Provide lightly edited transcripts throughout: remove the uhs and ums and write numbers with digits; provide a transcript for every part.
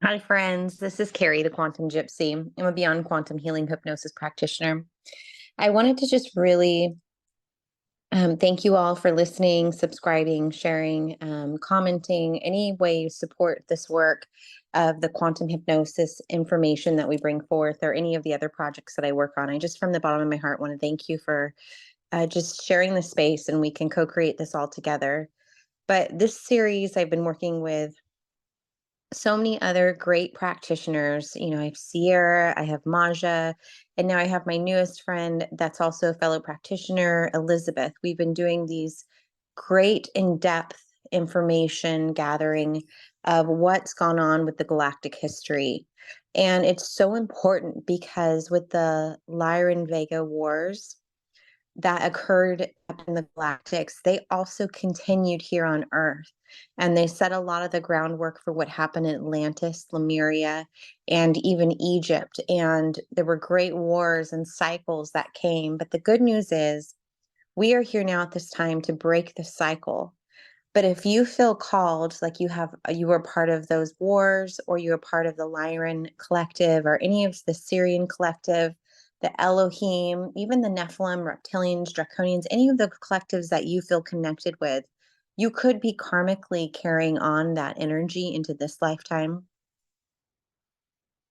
Hi, friends. This is Carrie, the Quantum Gypsy. I'm a Beyond Quantum Healing Hypnosis Practitioner. I wanted to just really thank you all for listening, subscribing, sharing, commenting, any way you support this work of the quantum hypnosis information that we bring forth, or any of the other projects that I work on. I just, from the bottom of my heart, want to thank you for just sharing the space, and we can co create this all together. But this series, I've been working with so many other great practitioners. I have Sierra, I have Maja, and now I have my newest friend that's also a fellow practitioner, Elizabeth. We've been doing these great in-depth information gathering of what's gone on with the galactic history. And it's so important because with the Lyra and Vega wars, that occurred in the galactics, they also continued here on Earth. And they set a lot of the groundwork for what happened in Atlantis, Lemuria, and even Egypt. And there were great wars and cycles that came. But the good news is we are here now at this time to break the cycle. But if you feel called, like you were part of those wars, or you're part of the Lyran collective, or any of the Syrian collective, the Elohim, even the Nephilim, reptilians, draconians, any of the collectives that you feel connected with, you could be karmically carrying on that energy into this lifetime.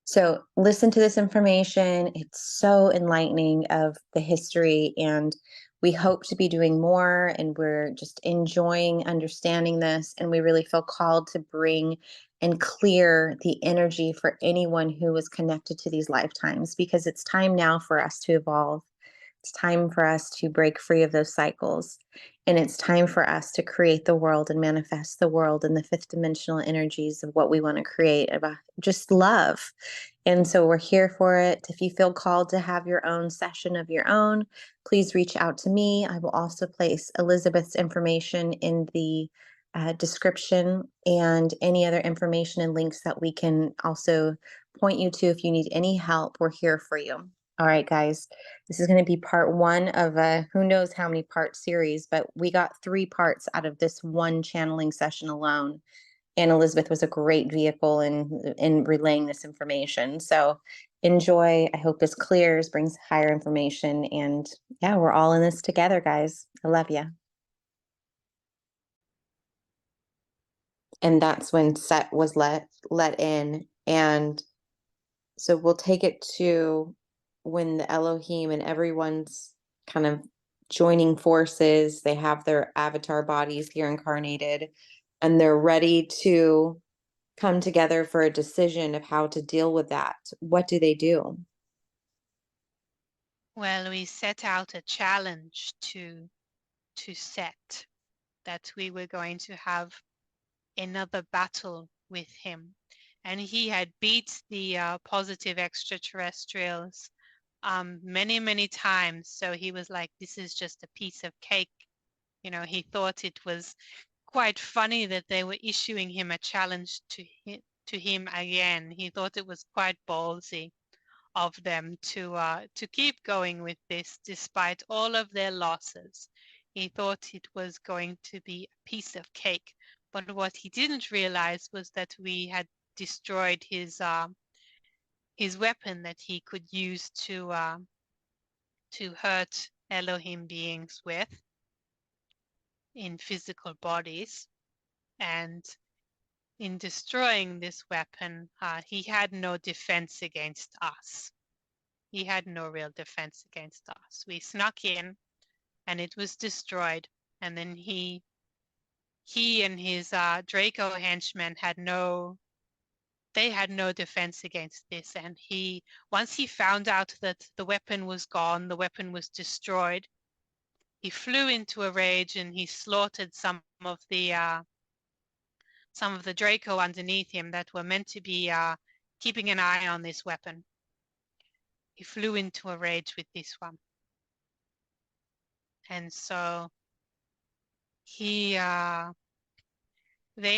So listen to this information. It's so enlightening of the history, and we hope to be doing more, and we're just enjoying understanding this, and we really feel called to bring and clear the energy for anyone who was connected to these lifetimes, because it's time now for us to evolve. It's time for us to break free of those cycles. And it's time for us to create the world and manifest the world in the fifth dimensional energies of what we want to create, about just love. And so we're here for it. If you feel called to have your own session of your own, please reach out to me. I will also place Elizabeth's information in the description, and any other information and links that we can also point you to. If you need any help, we're here for you. All right, guys, this is going to be part one of a who knows how many part series, but we got 3 parts out of this one channeling session alone. And Elizabeth was a great vehicle in relaying this information. So enjoy. I hope this clears, brings higher information. And yeah, we're all in this together, guys. I love you. And that's when Set was let in. And so we'll take it to when the Elohim and everyone's kind of joining forces. They have their avatar bodies here incarnated, and they're ready to come together for a decision of how to deal with that. What do they do? Well, we set out a challenge to Set, that we were going to have another battle with him. And he had beat the positive extraterrestrials many, many times. So he was like, this is just a piece of cake. He thought it was quite funny that they were issuing him a challenge to him again. He thought it was quite ballsy of them to keep going with this despite all of their losses. He thought it was going to be a piece of cake, but what he didn't realize was that we had destroyed his weapon that he could use to hurt Elohim beings with in physical bodies. And in destroying this weapon, he had no defense against us. He had no real defense against us. We snuck in and it was destroyed. And then he and his Draco henchmen had no defense against this. And once he found out that the weapon was gone, the weapon was destroyed, he flew into a rage and he slaughtered some of the Draco underneath him that were meant to be keeping an eye on this weapon. He flew into a rage with this one. And so they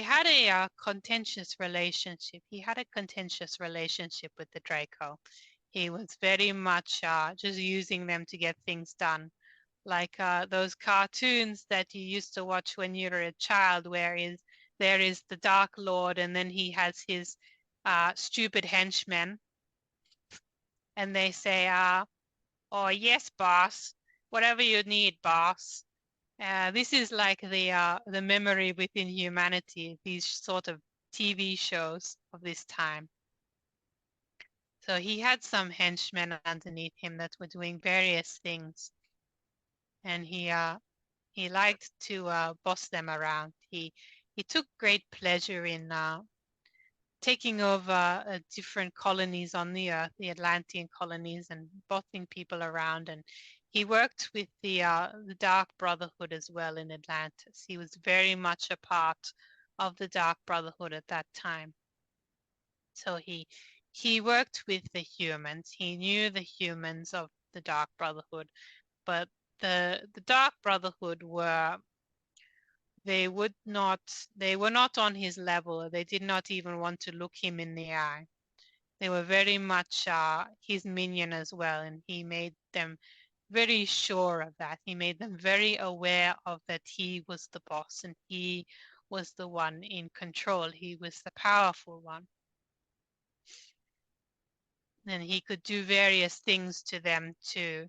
had a contentious relationship. He had a contentious relationship with the Draco. He was very much just using them to get things done. Like those cartoons that you used to watch when you were a child, where there is the Dark Lord, and then he has his stupid henchmen, and they say, "Oh yes, boss. Whatever you need, boss." This is like the memory within humanity. These sort of TV shows of this time. So he had some henchmen underneath him that were doing various things, and he liked to boss them around. He took great pleasure in taking over different colonies on the earth, the Atlantean colonies, and bossing people around. And he worked with the Dark Brotherhood as well in Atlantis. He was very much a part of the Dark Brotherhood at that time. So he worked with the humans. He knew the humans of the Dark Brotherhood, but the Dark Brotherhood were were not on his level. They did not even want to look him in the eye. They were very much his minion as well, and he made them very sure of that. He made them very aware of that he was the boss and he was the one in control. He was the powerful one. And he could do various things to them to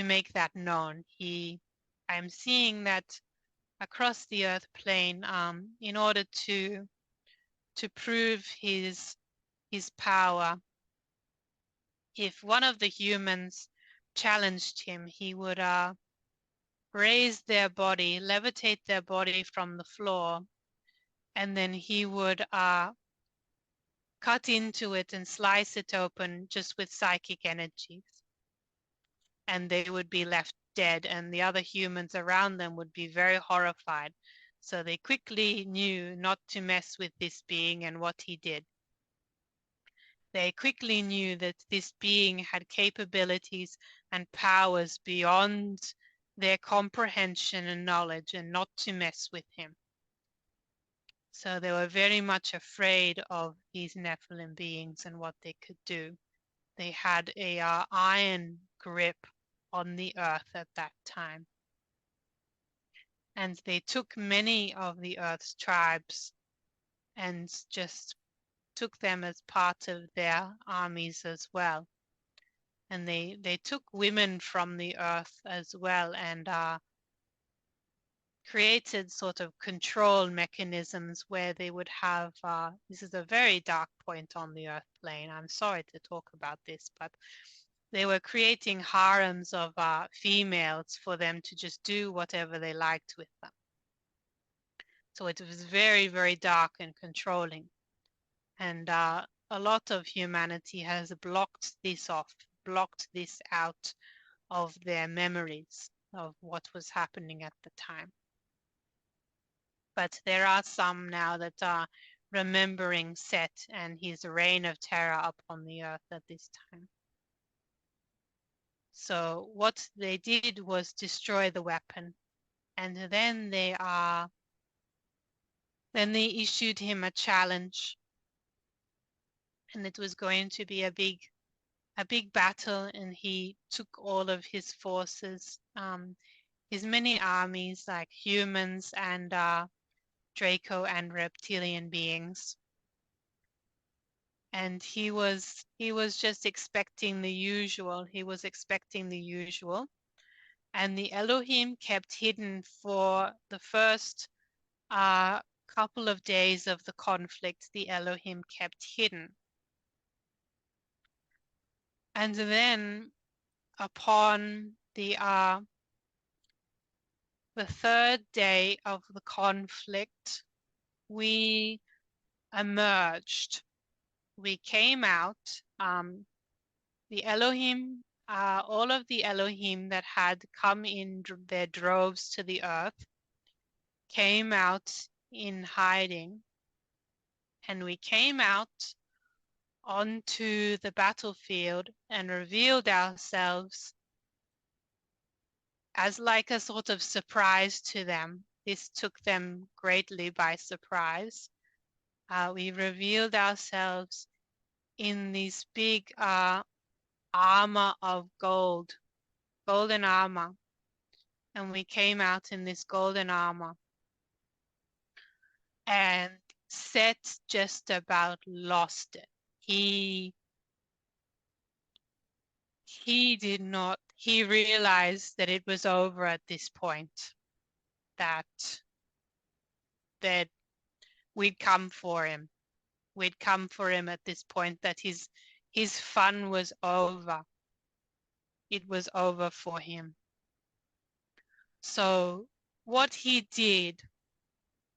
make that known. I'm seeing that across the earth plane, in order to prove his power. If one of the humans challenged him, he would raise their body, levitate their body from the floor, and then he would cut into it and slice it open just with psychic energies. And they would be left dead, and the other humans around them would be very horrified. So they quickly knew not to mess with this being and what he did. They quickly knew that this being had capabilities and powers beyond their comprehension and knowledge, and not to mess with him. So they were very much afraid of these Nephilim beings and what they could do. They had a iron grip on the earth at that time. And they took many of the earth's tribes and just took them as part of their armies as well. And they took women from the earth as well, and created sort of control mechanisms where they would have, this is a very dark point on the earth plane. I'm sorry to talk about this, but they were creating harems of females for them to just do whatever they liked with them. So it was very, very dark and controlling. And a lot of humanity has blocked this off, blocked this out of their memories of what was happening at the time. But there are some now that are remembering Set and his reign of terror upon the earth at this time. So what they did was destroy the weapon, and then they issued him a challenge, and it was going to be a big battle, and he took all of his forces, his many armies, like humans and Draco and reptilian beings. And he was just expecting the usual. He was expecting the usual. And the Elohim kept hidden for the first couple of days of the conflict. The Elohim kept hidden. And then upon the third day of the conflict, we emerged. We came out. The Elohim, all of the Elohim that had come in their droves to the earth came out in hiding. And we came out onto the battlefield and revealed ourselves as like a sort of surprise to them. This took them greatly by surprise. We revealed ourselves in these big armor of gold, golden armor. And we came out in this golden armor. And Set just about lost it. He realized that it was over at this point, that we'd come for him. We'd come for him at this point, that his fun was over. It was over for him. So what he did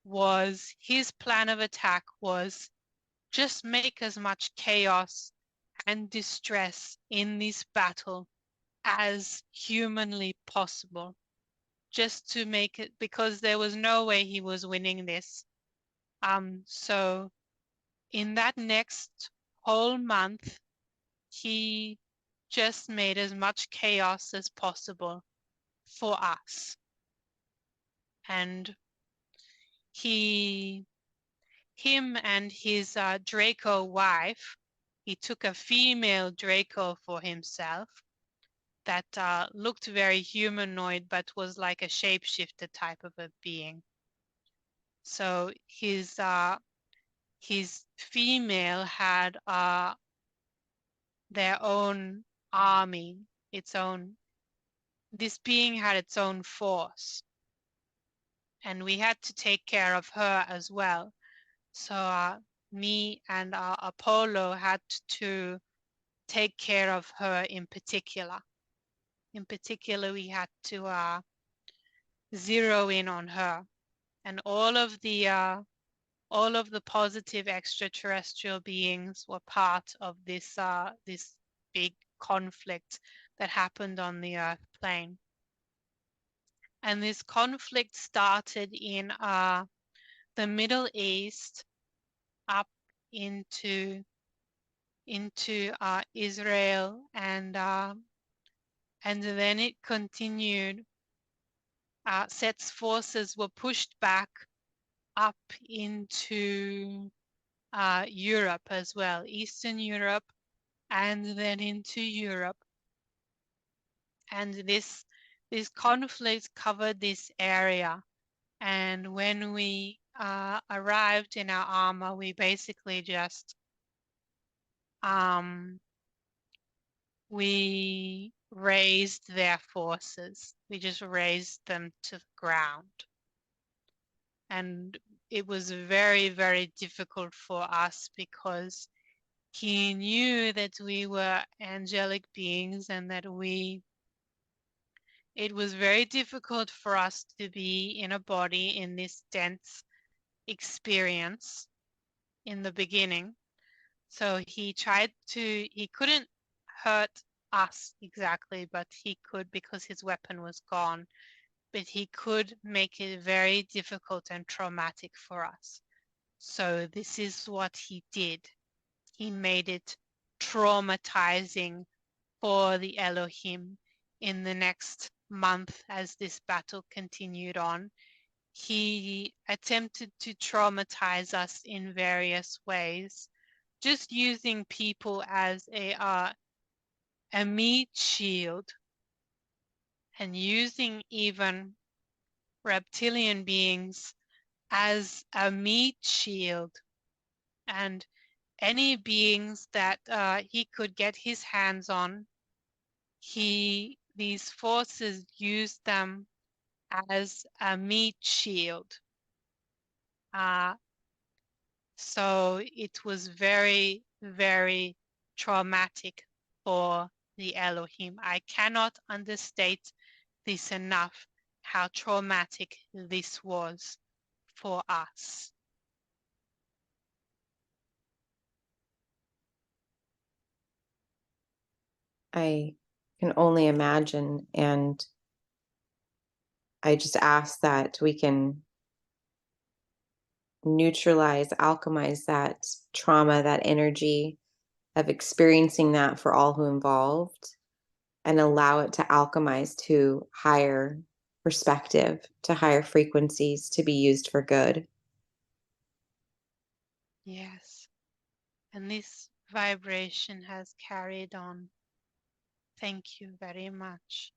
was, his plan of attack was just make as much chaos and distress in this battle as humanly possible, just to make it, because there was no way he was winning this. So in that next whole month, he just made as much chaos as possible for us. And him and his Draco wife, he took a female Draco for himself that looked very humanoid, but was like a shapeshifter type of a being. So his female had their own army, this being had its own force, and we had to take care of her as well. So me and Apollo had to take care of her in particular. In particular, we had to zero in on her, and all of the positive extraterrestrial beings were part of this big conflict that happened on the Earth plane. And this conflict started in the Middle East, up into Israel, and then it continued. Set's forces were pushed back up into Europe as well, Eastern Europe, and then into Europe. And this conflict covered this area. And when we arrived in our armor, we basically just we raised their forces. We just raised them to the ground. And it was very, very difficult for us, because he knew that we were angelic beings, and that it was very difficult for us to be in a body in this dense experience in the beginning. So he couldn't hurt us exactly, but he could, because his weapon was gone, but he could make it very difficult and traumatic for us. So this is what he did. He made it traumatizing for the Elohim. In the next month, as this battle continued on, he attempted to traumatize us in various ways, just using people as a meat shield, and using even reptilian beings as a meat shield, and any beings that he could get his hands on, these forces used them as a meat shield. So it was very, very traumatic for the Elohim. I cannot understate this enough, how traumatic this was for us. I can only imagine, and I just ask that we can neutralize, alchemize that trauma, that energy of experiencing that for all who involved, and allow it to alchemize to higher perspective, to higher frequencies, to be used for good. Yes. And this vibration has carried on. Thank you very much.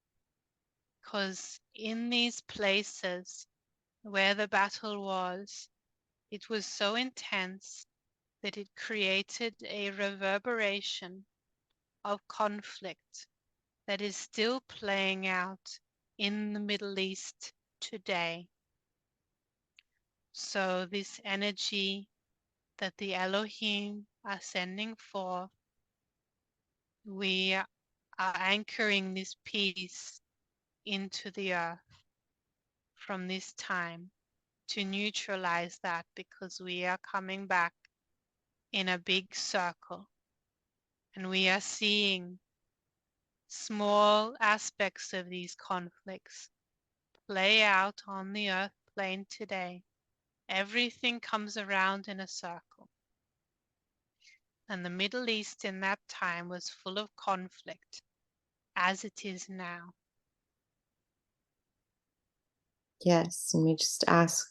Because in these places where the battle was, it was so intense that it created a reverberation of conflict that is still playing out in the Middle East today. So this energy that the Elohim are sending forth, we are anchoring this peace into the earth from this time to neutralize that, because we are coming back in a big circle and we are seeing small aspects of these conflicts play out on the earth plane today. Everything comes around in a circle. And the Middle East in that time was full of conflict, as it is now. Yes, and we just ask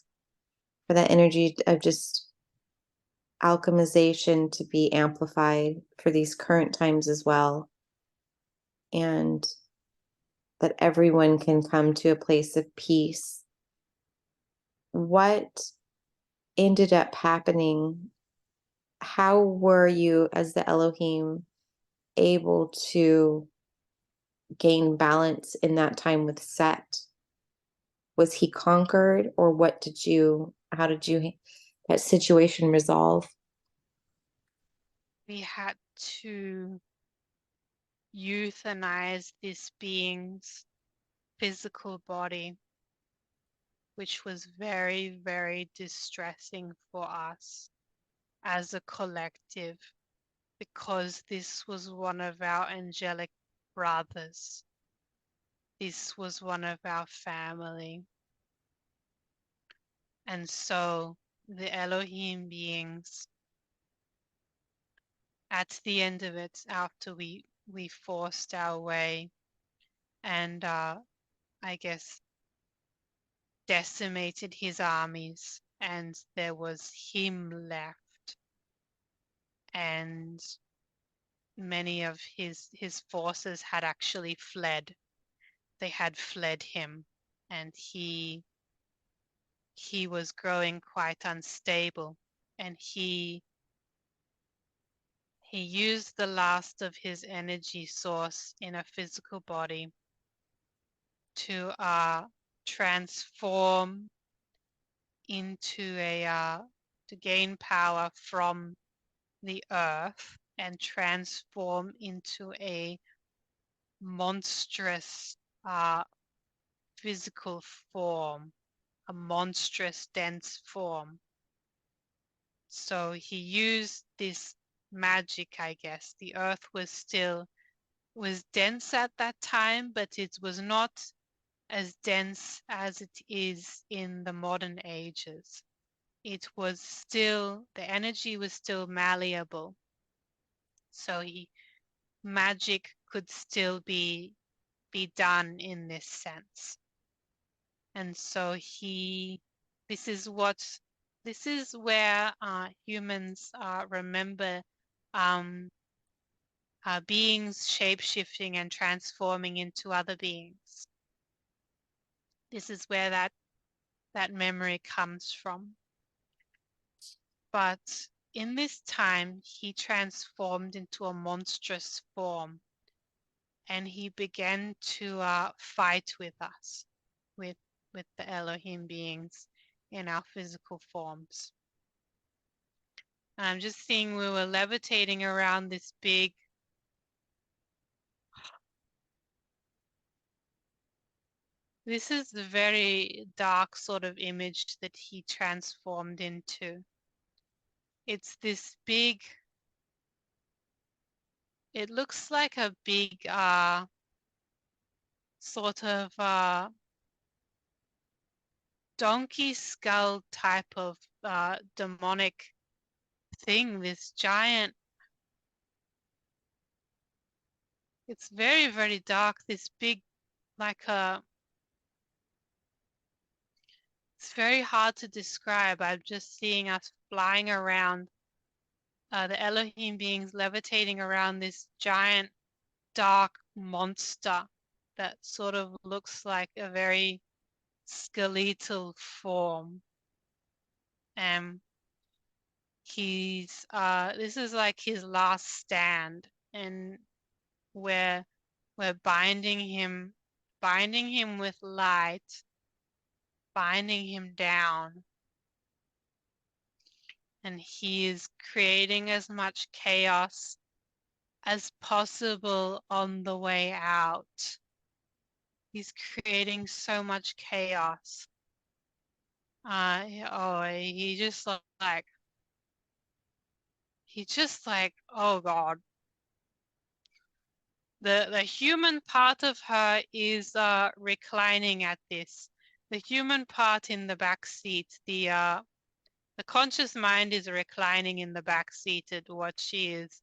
for that energy of just alchemization to be amplified for these current times as well. And that everyone can come to a place of peace. What ended up happening? How were you, as the Elohim, able to gain balance in that time with Set? Was he conquered, or how did that situation resolve? We had to euthanize this being's physical body, which was very, very distressing for us as a collective, because this was one of our angelic brothers. This was one of our family. And so the Elohim beings, at the end of it, after we forced our way and I guess decimated his armies, and there was him left, and many of his forces had actually fled. They had fled him, and he was growing quite unstable, and he used the last of his energy source in a physical body to transform into to gain power from the earth and transform into a monstrous physical form, a monstrous dense form. So he used this magic, I guess. The earth was dense at that time, but it was not as dense as it is in the modern ages. It was still, the energy was still malleable. So magic could still be done in this sense. And so this is where humans remember beings shape-shifting and transforming into other beings. This is where that memory comes from. But in this time, he transformed into a monstrous form, and he began to fight with us, with the Elohim beings in our physical forms. And I'm just seeing we were levitating around this big, this is the very dark sort of image that he transformed into. It's this big, it looks like a big sort of donkey skull type of demonic thing, this giant, it's very, very dark, this big, like it's very hard to describe. I'm just seeing us flying around, the Elohim beings levitating around this giant dark monster that sort of looks like a very skeletal form. He's this is like his last stand, and we're binding him with light, binding him down, and he is creating as much chaos as possible on the way out. He's creating so much chaos. He just like, oh God. The human part of her is reclining at this. The human part in the back seat, the conscious mind is reclining in the back seat at what she is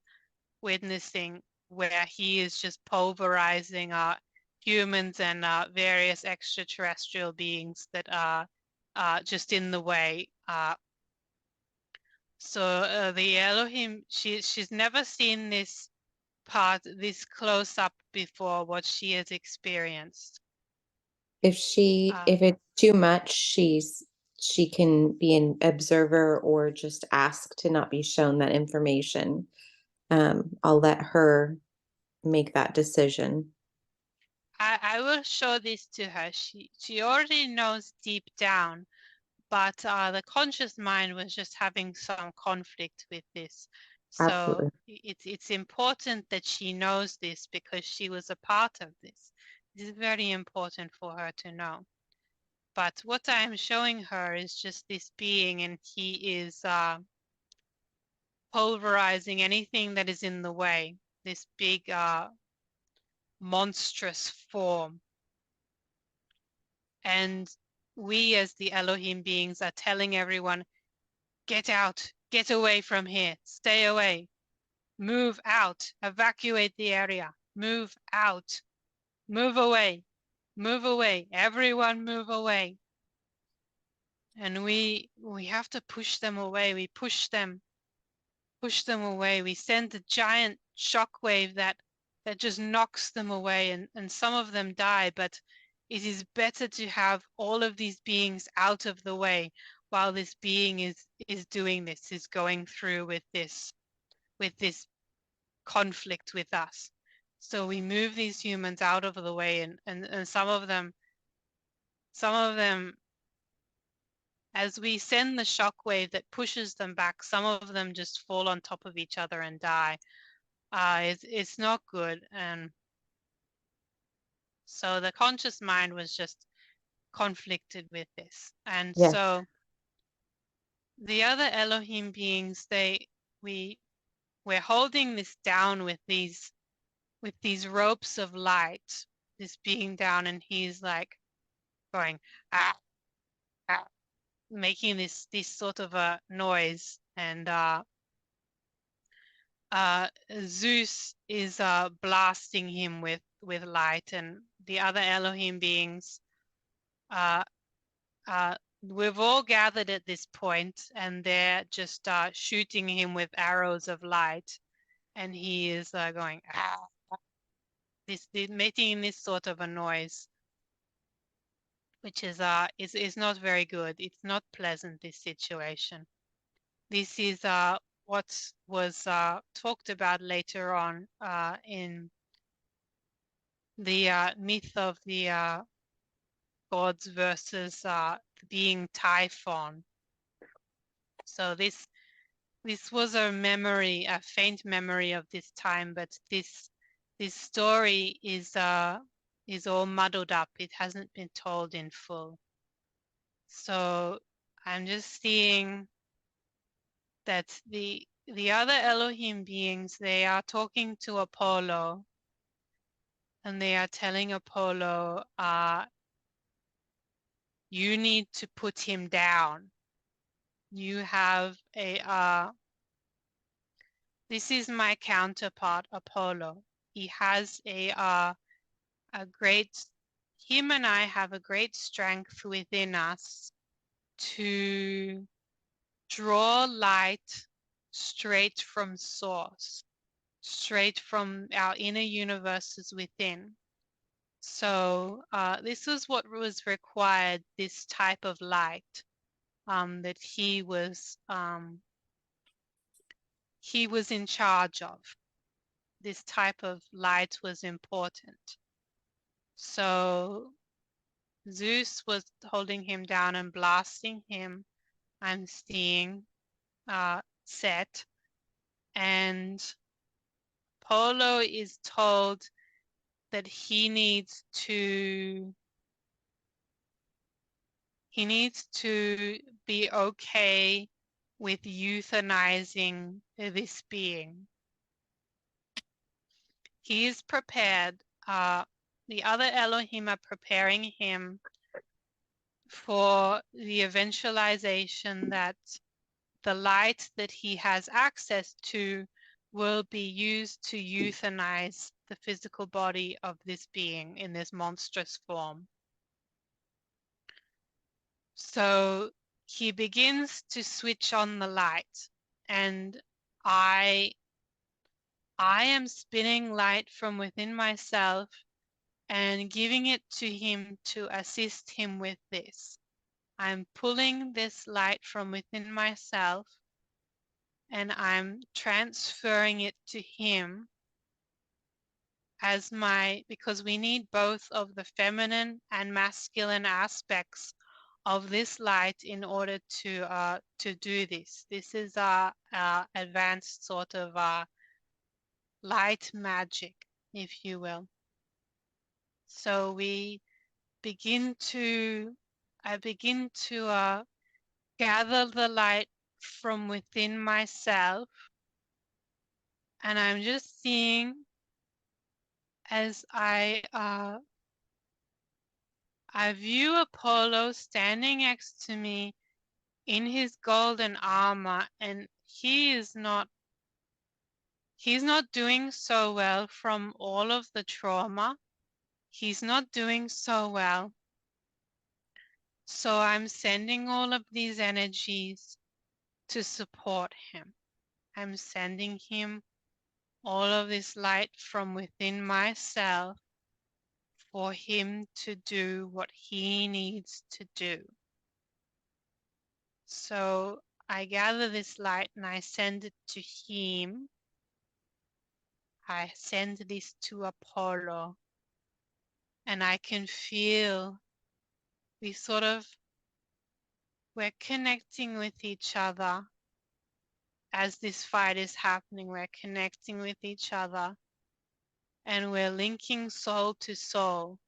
witnessing, where he is just pulverizing humans and various extraterrestrial beings that are just in the way. So the Elohim, she's never seen this part this close up before, what she has experienced. If it's too much, she can be an observer or just ask to not be shown that information. I'll let her make that decision. I will show this to her. She already knows deep down, but the conscious mind was just having some conflict with this. So Absolutely. it's important that she knows this, because she was a part of this. This is very important for her to know. But what I am showing her is just this being, and he is pulverizing anything that is in the way, this big monstrous form. And we as the Elohim beings are telling everyone, get out, get away from here, stay away, move out, evacuate the area, move out, move away, everyone move away. And we have to push them away. We push them away. We send a giant shockwave that just knocks them away, and some of them die, but it is better to have all of these beings out of the way while this being is doing this, is going through with this conflict with us. So we move these humans out of the way, and some of them, as we send the shockwave that pushes them back, some of them just fall on top of each other and die. It's not good. And so the conscious mind was just conflicted with this. And Yes. so the other Elohim beings, we're holding this down with these ropes of light, this being down, and he's like going, ah, ah, making this sort of a noise. And Zeus is blasting him with light, and the other Elohim beings, we've all gathered at this point, and they're just shooting him with arrows of light, and he is going, ah, making this sort of a noise, which is not very good. It's not pleasant, this situation. This is what was talked about later on in the myth of the gods versus the being Typhon. So this was a memory, a faint memory of this time, but this story is all muddled up. It hasn't been told in full. So I'm just seeing that the other Elohim beings, they are talking to Apollo, and they are telling Apollo, you need to put him down. You have this is my counterpart, Apollo. He has a great, him and I have a great strength within us to draw light straight from source, straight from our inner universes within. So this is what was required, this type of light that he was he was in charge of. This type of light was important. So Zeus was holding him down and blasting him. I'm seeing Set, and Polo is told that he needs to be okay with euthanizing this being. He is prepared. The other Elohim are preparing him for the eventualization that the light that he has access to will be used to euthanize the physical body of this being in this monstrous form. So he begins to switch on the light, and I am spinning light from within myself and giving it to him to assist him with this. I'm pulling this light from within myself and I'm transferring it to him as because we need both of the feminine and masculine aspects of this light in order to do this. This is our advanced sort of light magic, if you will. So I begin to gather the light from within myself, and I'm just seeing as I view Apollo standing next to me in his golden armor, and he's not doing so well from all of the trauma. He's not doing so well. So I'm sending all of these energies to support him. I'm sending him all of this light from within myself for him to do what he needs to do. So I gather this light and I send it to him. I send this to Apollo, and I can feel we're connecting with each other as this fight is happening. We're connecting with each other and we're linking soul to soul.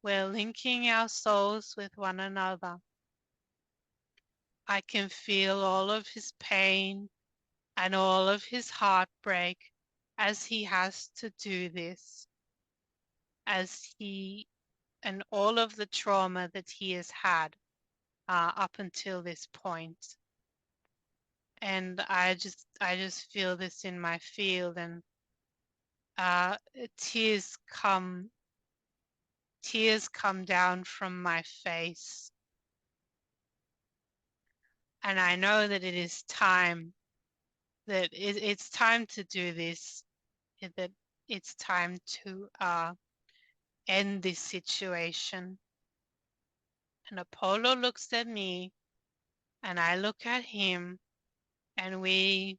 We're linking our souls with one another. I can feel all of his pain and all of his heartbreak as he has to do this, and all of the trauma that he has had up until this point. And I just feel this in my field, and tears come down from my face. And I know that it is time, that it's time to do this, that it's time to end this situation. And Apollo looks at me and I look at him, and we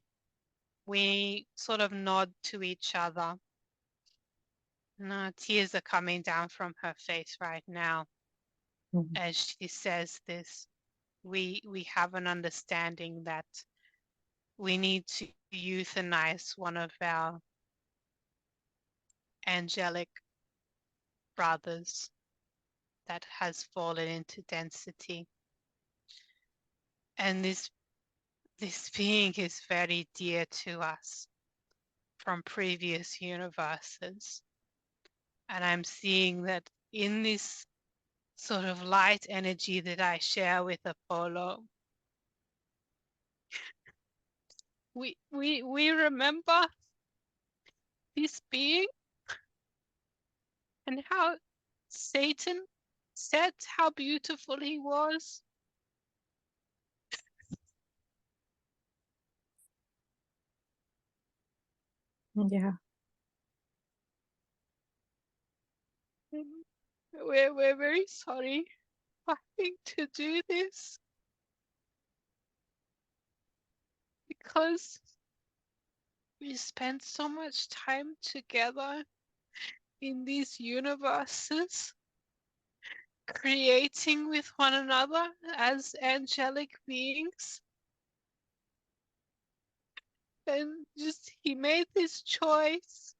sort of nod to each other. No, tears are coming down from her face right now as she says this. We have an understanding that we need to euthanize one of our angelic brothers that has fallen into density. And this being is very dear to us from previous universes. And I'm seeing that in this sort of light energy that I share with Apollo, we remember this being and how Satan said how beautiful he was. Yeah. We're very sorry for having to do this, because we spent so much time together in these universes, creating with one another as angelic beings. And just he made this choice.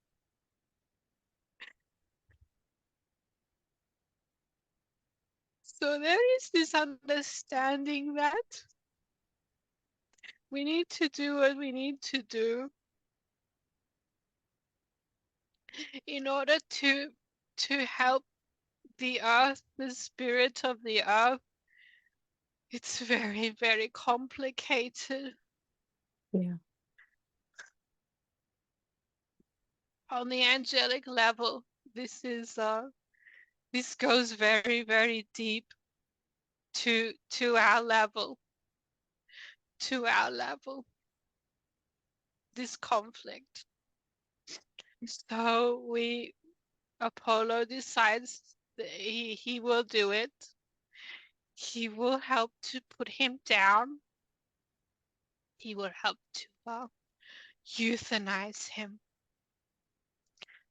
So there is this understanding that we need to do what we need to do in order to help the earth, the spirit of the earth. It's very, very complicated. Yeah. On the angelic level, this goes very, very deep to our level, this conflict. So Apollo decides that he will do it. He will help to put him down. He will help to euthanize him.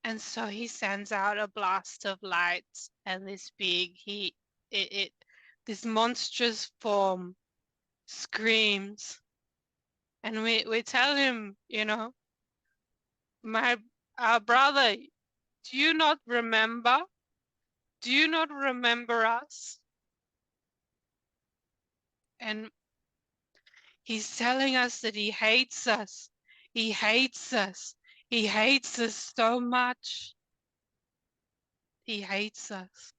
And so he sends out a blast of light, and this this monstrous form screams. And we tell him, our brother, do you not remember? Do you not remember us? And he's telling us that he hates us. He hates us. He hates us so much. He hates us.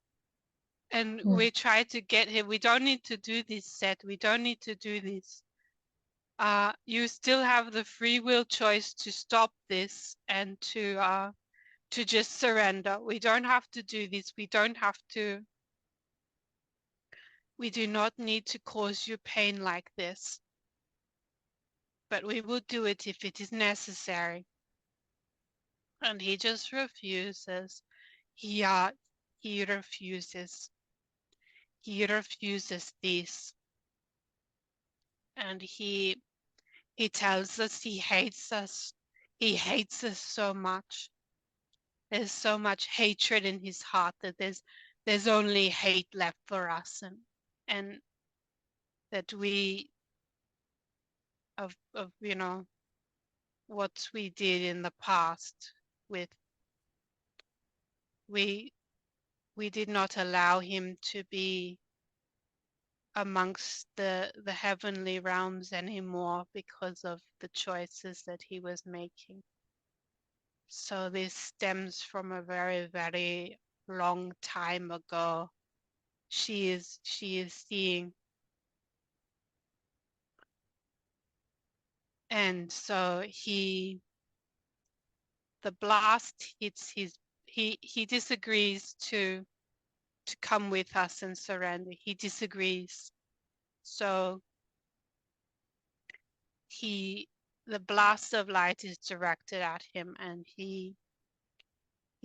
And we try to get him. We don't need to do this, Set. We don't need to do this. You still have the free will choice to stop this and to just surrender. We don't have to do this. We do not need to cause you pain like this. But we will do it if it is necessary. And he just refuses. He refuses. He refuses this. And he tells us he hates us. He hates us so much. There's so much hatred in his heart that there's only hate left for us, and that we of what we did in the past with we did not allow him to be amongst the heavenly realms anymore because of the choices that he was making. So this stems from a very, very long time ago. She is seeing. And so the blast hits he disagrees to come with us and surrender. He disagrees. So the blast of light is directed at him, and he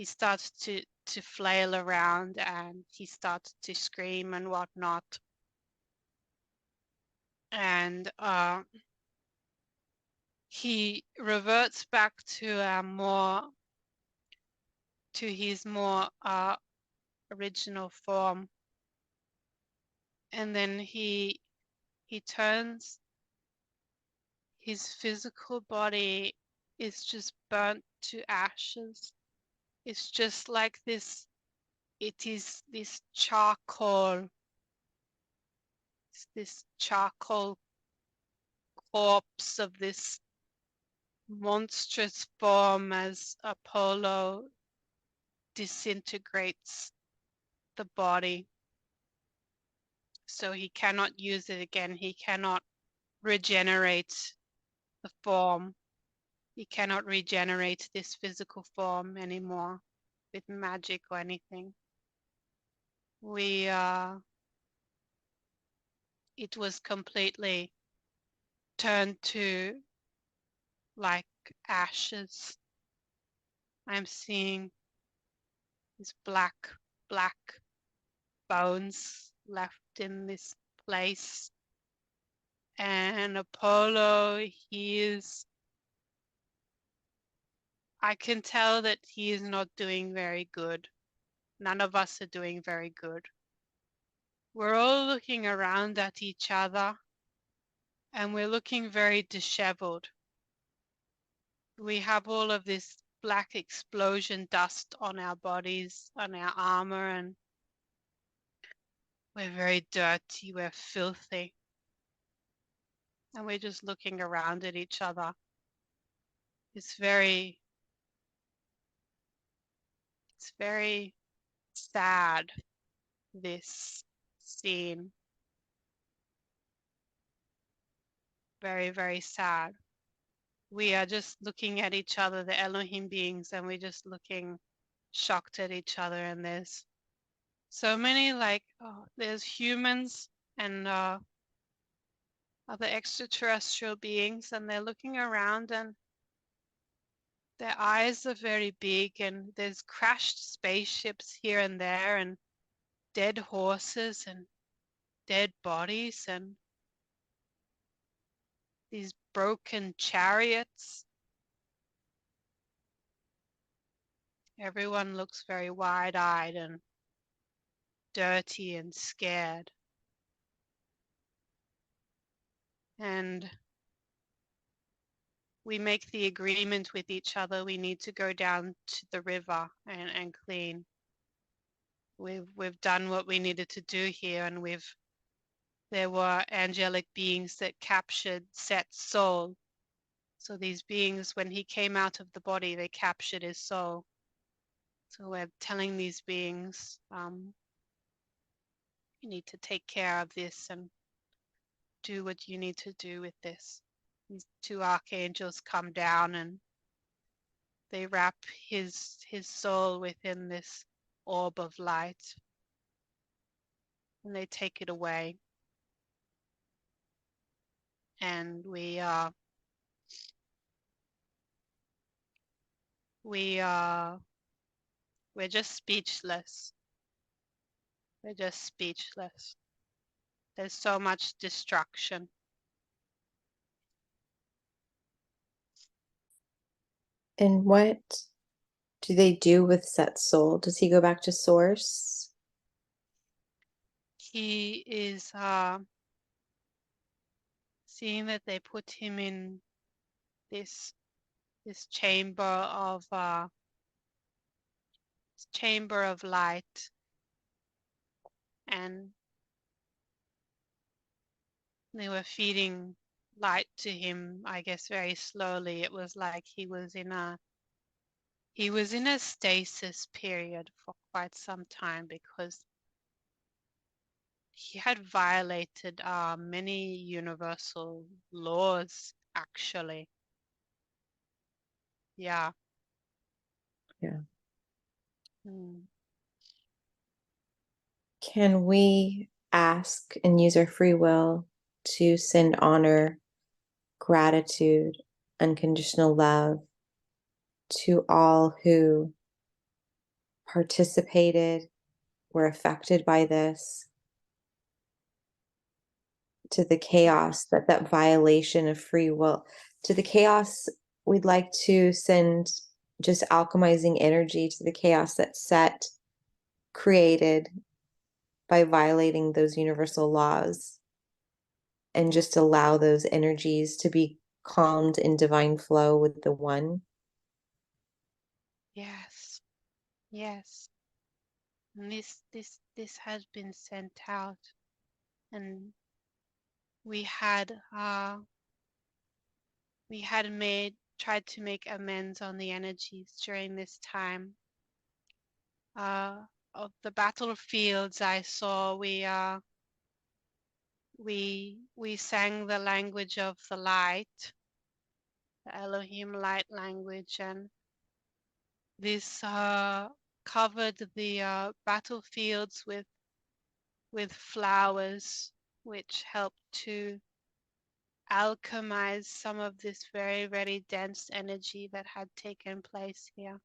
starts to flail around, and he starts to scream and whatnot. And he reverts back to his more original form, and then he turns. His physical body is just burnt to ashes. It's just like this. It is this charcoal corpse of this monstrous form as Apollo disintegrates the body. So he cannot use it again. He cannot regenerate the form. He cannot regenerate this physical form anymore with magic or anything. It was completely turned to like ashes. I'm seeing these black bones left in this place. And Apollo, he is I can tell that he is not doing very good. None of us are doing very good. We're all looking around at each other and we're looking very disheveled. We have all of this black explosion dust on our bodies, on our armor, and we're very dirty, we're filthy. And we're just looking around at each other. It's very sad, this scene. Very, very sad. We are just looking at each other, the Elohim beings, and we're just looking shocked at each other. And there's so many, there's humans and other extraterrestrial beings, and they're looking around and their eyes are very big, and there's crashed spaceships here and there, and dead horses and dead bodies, and these broken chariots. Everyone looks very wide-eyed and dirty and scared. And we make the agreement with each other, we need to go down to the river and clean. We've done what we needed to do here, and there were angelic beings that captured Set's soul. So these beings, when he came out of the body, they captured his soul. So we're telling these beings, you need to take care of this and do what you need to do with this. These two archangels come down and they wrap his soul within this orb of light, and they take it away. And we're just speechless. We're just speechless. There's so much destruction. And what do they do with Set's soul? Does he go back to source? He is seeing that they put him in this chamber of light, and they were feeding light to him, I guess, very slowly. It was like he was in a stasis period for quite some time, because he had violated many universal laws, actually. Yeah. Yeah. Mm. Can we ask and use our free will to send honor, gratitude, unconditional love to all who participated, were affected by this, to the chaos, that violation of free will, to the chaos? We'd like to send just alchemizing energy to the chaos that Set created by violating those universal laws, and just allow those energies to be calmed in divine flow with the one. Yes. Yes. And this has been sent out, and we had tried to make amends on the energies during this time. Of the battlefields I saw, we sang the language of the light, the Elohim light language, and this covered the battlefields with flowers, which helped to alchemize some of this very, very dense energy that had taken place here.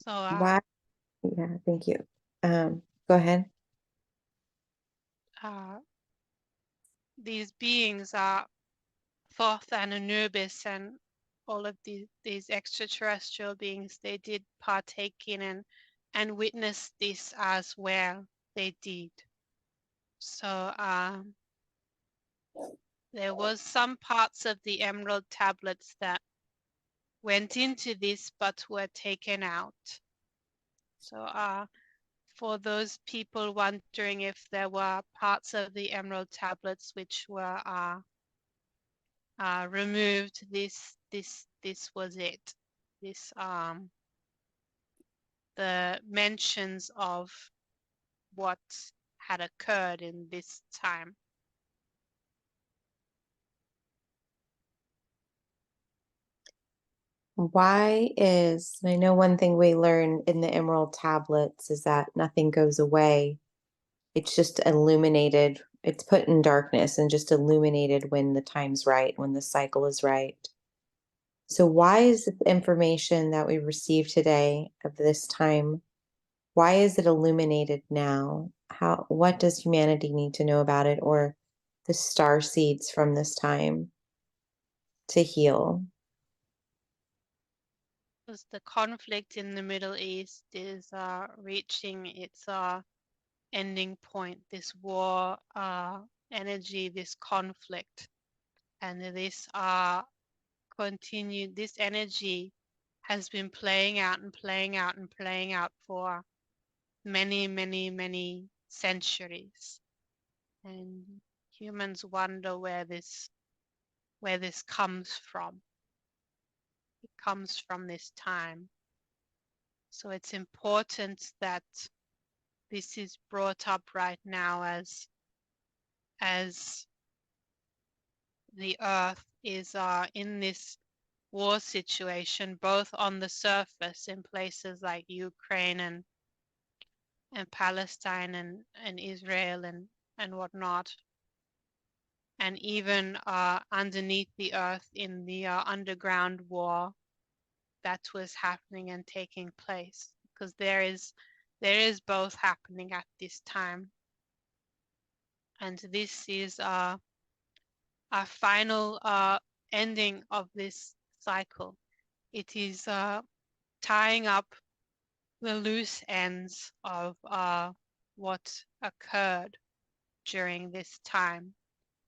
So Why? Yeah, thank you. Go ahead. these beings are Thoth and Anubis and all of these extraterrestrial beings, they did partake in and witness this as well. They did. So there was some parts of the emerald tablets that went into this but were taken out. So for those people wondering if there were parts of the emerald tablets which were removed, this was it. This the mentions of what had occurred in this time. Why is, and I know one thing we learn in the emerald tablets is that nothing goes away. It's just illuminated. It's put in darkness and just illuminated when the time's right, when the cycle is right. So why is the information that we received today of this time, why is it illuminated now? What does humanity need to know about it, or the star seeds from this time to heal? Because the conflict in the Middle East is reaching its ending point, this war energy, this conflict, and this this energy has been playing out and playing out and playing out for many, many, many centuries. And humans wonder where this comes from. It comes from this time. So it's important that this is brought up right now as the earth is in this war situation, both on the surface in places like Ukraine and Palestine and Israel and whatnot, and even underneath the earth in the underground war that was happening and taking place, because there is both happening at this time. And this is our final ending of this cycle. It is tying up the loose ends of what occurred during this time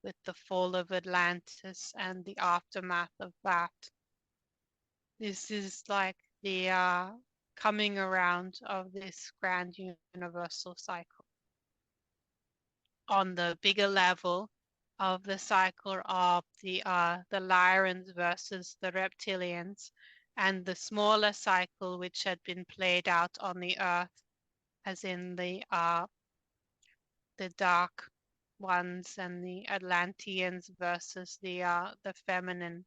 with the fall of Atlantis and the aftermath of that. This is like the coming around of this grand universal cycle. On the bigger level of the cycle of the Lyrans versus the reptilians, and the smaller cycle which had been played out on the earth, as in the dark ones and the Atlanteans versus the feminine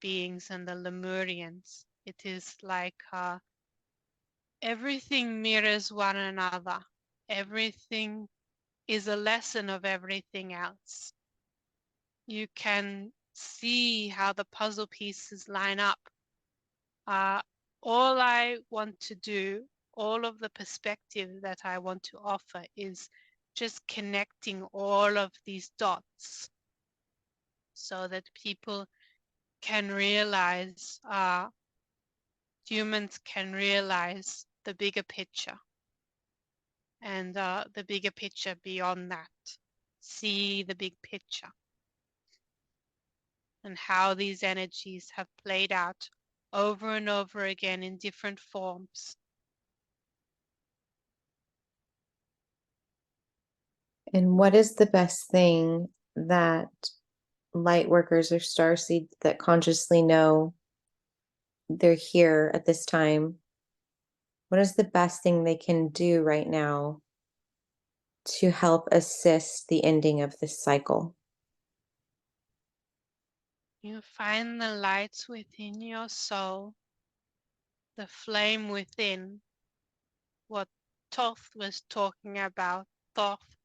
beings and the Lemurians. It is like everything mirrors one another. Everything is a lesson of everything else. You can see how the puzzle pieces line up. All I want to do, all of the perspective that I want to offer is just connecting all of these dots so that people can realize, humans can realize the bigger picture, and the bigger picture beyond that. See the big picture and how these energies have played out over and over again in different forms. And what is the best thing that light workers or starseeds that consciously know they're here at this time? What is the best thing they can do right now to help assist the ending of this cycle? You find the lights within your soul, the flame within, what Thoth was talking about. Thoth,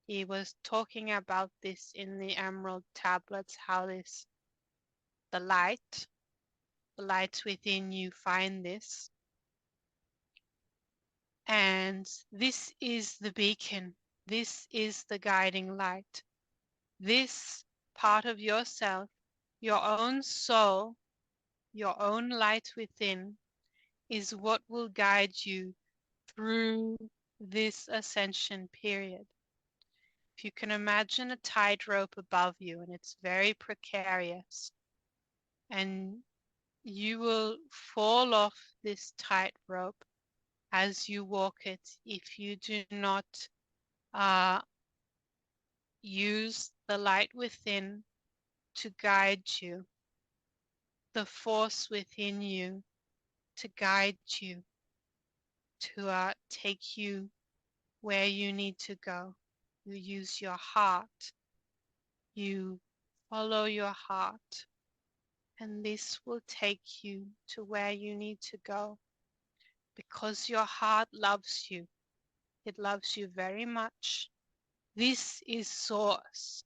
he was talking about this in the Emerald Tablets, how the light within you, find this. And this is the beacon. This is the guiding light. this part of yourself, your own soul, your own light within, is what will guide you through this ascension period. If you can imagine a tightrope above you and it's very precarious, and you will fall off this tightrope as you walk it if you do not use the light within to guide you, the force within you to guide you, to take you where you need to go. You use your heart, you follow your heart, and this will take you to where you need to go because your heart loves you. It loves you very much. This is source.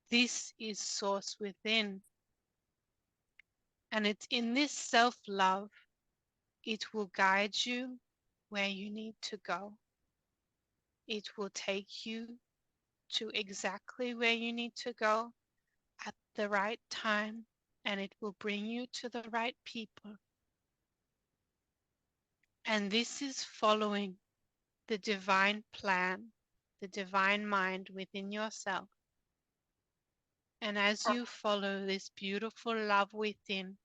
This is source within. And it's in this self-love, it will guide you where you need to go. It will take you to exactly where you need to go at the right time, and it will bring you to the right people. And this is following the divine plan, the divine mind within yourself. And as you follow this beautiful love within,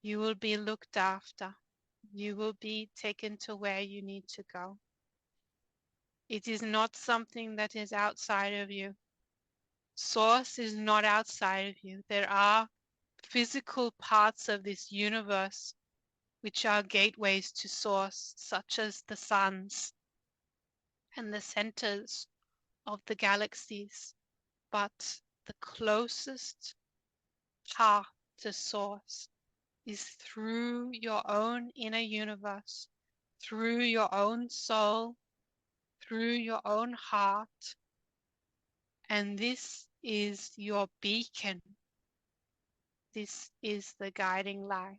you will be looked after. You will be taken to where you need to go. It is not something that is outside of you. Source is not outside of you. There are physical parts of this universe which are gateways to source, such as the suns and the centers of the galaxies. But the closest path to source is through your own inner universe, through your own soul, through your own heart. And this is your beacon. This is the guiding light.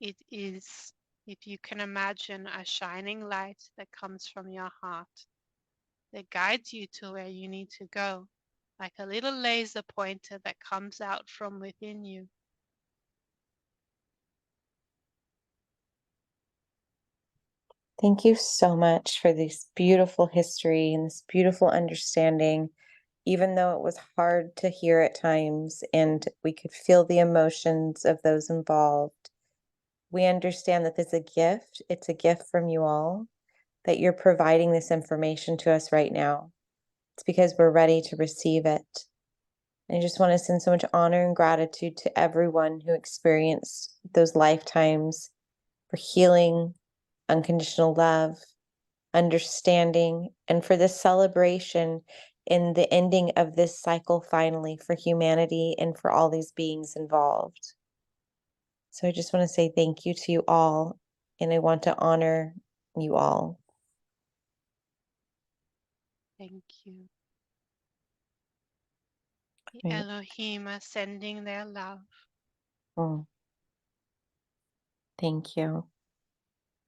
It is, if you can imagine, a shining light that comes from your heart, that guides you to where you need to go, like a little laser pointer that comes out from within you. Thank you so much for this beautiful history and this beautiful understanding, even though it was hard to hear at times and we could feel the emotions of those involved. We understand that this is a gift. It's a gift from you all, that you're providing this information to us right now. It's because we're ready to receive it. And I just want to send so much honor and gratitude to everyone who experienced those lifetimes for healing, unconditional love, understanding, and for this celebration in the ending of this cycle finally for humanity and for all these beings involved. So I just want to say thank you to you all, and I want to honor you all. Thank you. The Right. Elohim are sending their love. Thank you.